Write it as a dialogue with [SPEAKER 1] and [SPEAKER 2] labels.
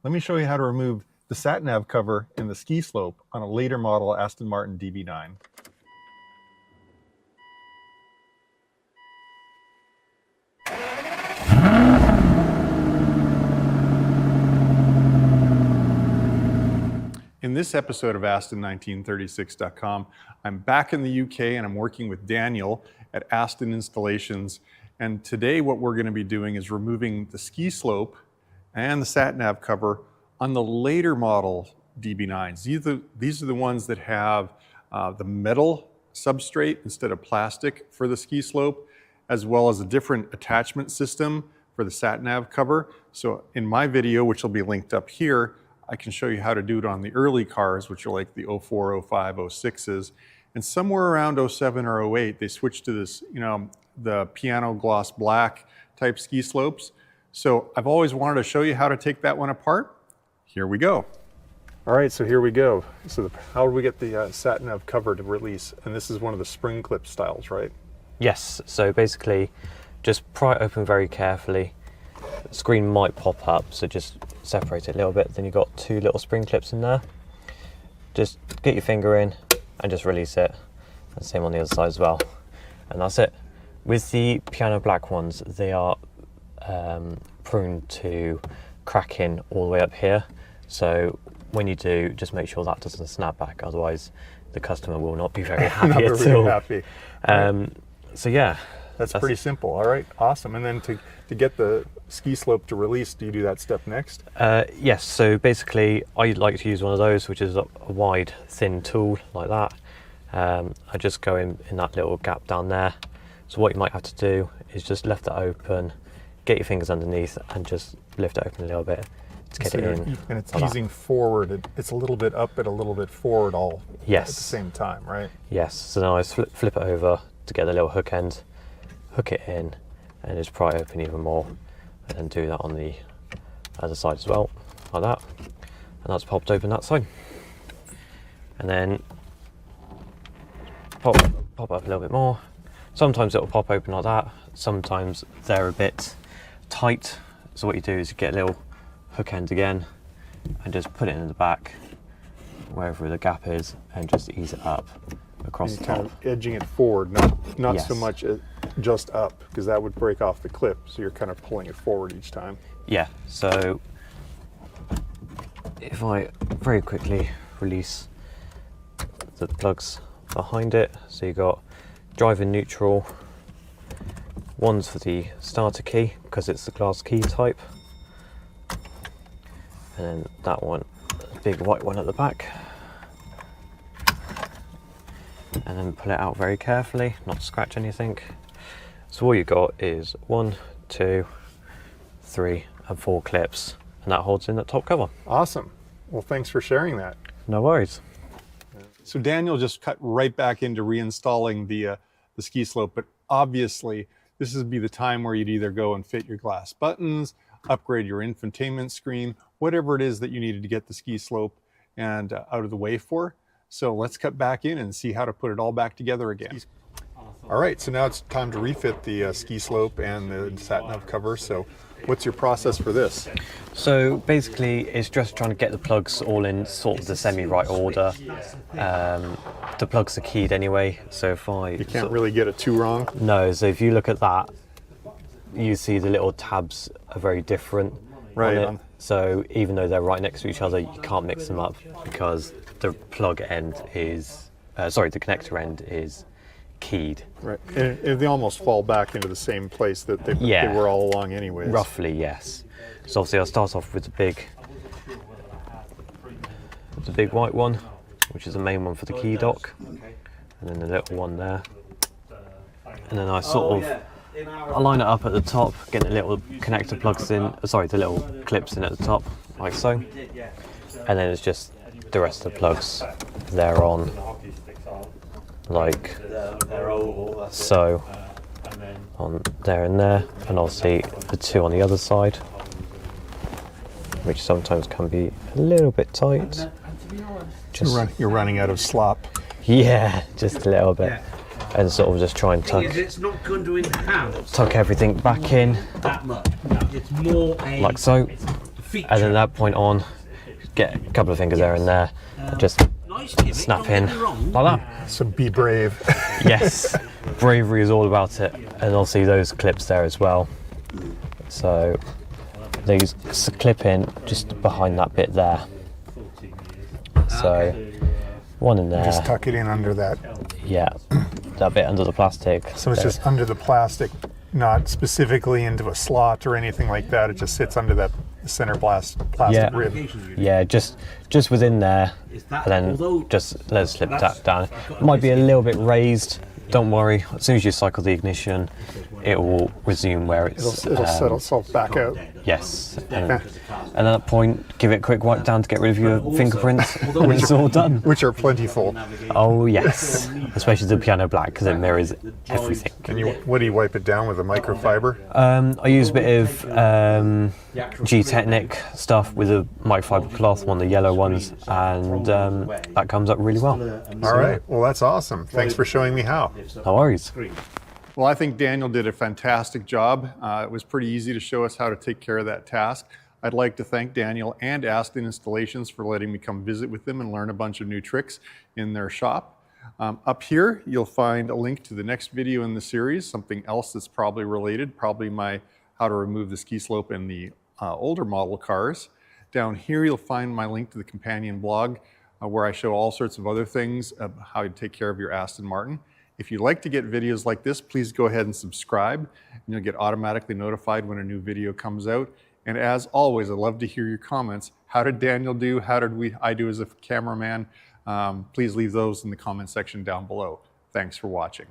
[SPEAKER 1] Let me show you how to remove the sat nav cover in the ski slope on a later model Aston Martin DB9. In this episode of Aston1936.com, I'm back in the UK and I'm working with Daniel at Aston Installations. And today what we're going to be doing is removing the ski slope and the sat nav cover on the later model DB9s. These are the ones that have the metal substrate instead of plastic for the ski slope, as well as a different attachment system for the sat nav cover. So in my video, which will be linked up here, I can show you how to do it on the early cars, which are like the 04, 05, 06s. And somewhere around 07 or 08, they switched to this, the piano gloss black type ski slopes. So I've always wanted to show you how to take that one apart. Here we go. All right, so here we go. So how do we get the sat nav cover to release? And this is one of the spring clip styles, right?
[SPEAKER 2] Yes, so basically just pry it open very carefully. The screen might pop up, so just separate it a little bit. Then you've got two little spring clips in there. Just get your finger in and just release it. And same on the other side as well. And that's it. With the piano black ones, they are prone to cracking all the way up here. So when you do, just make sure that doesn't snap back. Otherwise, the customer will not be very happy at all.
[SPEAKER 1] Happy.
[SPEAKER 2] So yeah.
[SPEAKER 1] That's pretty simple. All right, awesome. And then to get the ski slope to release, do you do that step next?
[SPEAKER 2] Yes, so basically I like to use one of those, which is a wide, thin tool like that. I just go in that little gap down there. So what you might have to do is just lift that open, get your fingers underneath and just lift it open a little bit to get it in.
[SPEAKER 1] And it's easing forward. It's a little bit up and a little bit forward all at the same time, right?
[SPEAKER 2] Yes, so now I flip it over to get the little hook end, hook it in and just pry it open even more, and then do that on the other side as well, like that. And that's popped open that side. And then pop up a little bit more. Sometimes it'll pop open like that, sometimes they're a bit tight. So what you do is you get a little hook end again and just put it in the back, wherever the gap is, and just ease it up across the top.
[SPEAKER 1] Kind of edging it forward, not so much just up, because that would break off the clip. So you're kind of pulling it forward each time.
[SPEAKER 2] Yeah, so if I very quickly release the plugs behind it, so you've got drive and neutral, one's for the starter key because it's the glass key type, and then that one, big white one at the back, and then pull it out very carefully, not to scratch anything. So all you got is 1, 2, 3 and 4 clips, and that holds in that top cover.
[SPEAKER 1] Awesome. Well, thanks for sharing that.
[SPEAKER 2] No worries.
[SPEAKER 1] So Daniel just cut right back into reinstalling the ski slope, but obviously this would be the time where you'd either go and fit your glass buttons, upgrade your infotainment screen, whatever it is that you needed to get the ski slope and out of the way for. So let's cut back in and see how to put it all back together again. All right, so now it's time to refit the ski slope and the sat nav cover. So what's your process for this?
[SPEAKER 2] So basically it's just trying to get the plugs all in sort of the semi-right order. The plugs are keyed anyway, so if
[SPEAKER 1] You can't really get it too wrong?
[SPEAKER 2] No, so if you look at that, you see the little tabs are very different.
[SPEAKER 1] Right.
[SPEAKER 2] So even though they're right next to each other, you can't mix them up because the plug end is, the connector end is keyed.
[SPEAKER 1] Right, and they almost fall back into the same place that they were all along anyways.
[SPEAKER 2] Roughly, yes. So obviously I'll start off with the big white one, which is the main one for the key dock, and then the little one there. And then I sort of line it up at the top, get the little connector plugs in, the little clips in at the top, like so. And then it's just the rest of the plugs there on, like so, on there and there, and obviously the two on the other side, which sometimes can be a little bit tight.
[SPEAKER 1] You're running out of slop.
[SPEAKER 2] Yeah, just a little bit. And sort of just try and tuck everything back in,
[SPEAKER 3] that much. It's more
[SPEAKER 2] like so. And then at that point on, get a couple of fingers there and there, just snap in like that.
[SPEAKER 1] So be brave.
[SPEAKER 2] Yes, bravery is all about it. And obviously those clips there as well. So these clip in just behind that bit there. So one in there.
[SPEAKER 1] Just tuck it in under that.
[SPEAKER 2] Yeah, that bit under the plastic.
[SPEAKER 1] So it's just under the plastic, not specifically into a slot or anything like that. It just sits under that center plastic rib.
[SPEAKER 2] Yeah, just within there, and then just let it slip that down. It might be a little bit raised. Don't worry. As soon as you cycle the ignition, it will resume where it's.
[SPEAKER 1] It'll settle itself back out.
[SPEAKER 2] Yes, and at that point, give it a quick wipe down to get rid of your fingerprints, and it's all done.
[SPEAKER 1] Which are plentiful.
[SPEAKER 2] Oh yes, especially the piano black because it mirrors everything.
[SPEAKER 1] What do you wipe it down with, a microfiber?
[SPEAKER 2] I use a bit of G-Technic stuff with a microfiber cloth, one of the yellow ones, and that comes up really well.
[SPEAKER 1] All right, well that's awesome. Thanks for showing me how.
[SPEAKER 2] No worries.
[SPEAKER 1] Well, I think Daniel did a fantastic job. It was pretty easy to show us how to take care of that task. I'd like to thank Daniel and Aston Installations for letting me come visit with them and learn a bunch of new tricks in their shop. Up here, you'll find a link to the next video in the series, something else that's probably related, probably my how to remove the ski slope in the older model cars. Down here, you'll find my link to the companion blog where I show all sorts of other things of how to take care of your Aston Martin. If you'd like to get videos like this, please go ahead and subscribe, and you'll get automatically notified when a new video comes out. And as always, I'd love to hear your comments. How did Daniel do? How did I do as a cameraman? Please leave those in the comment section down below. Thanks for watching.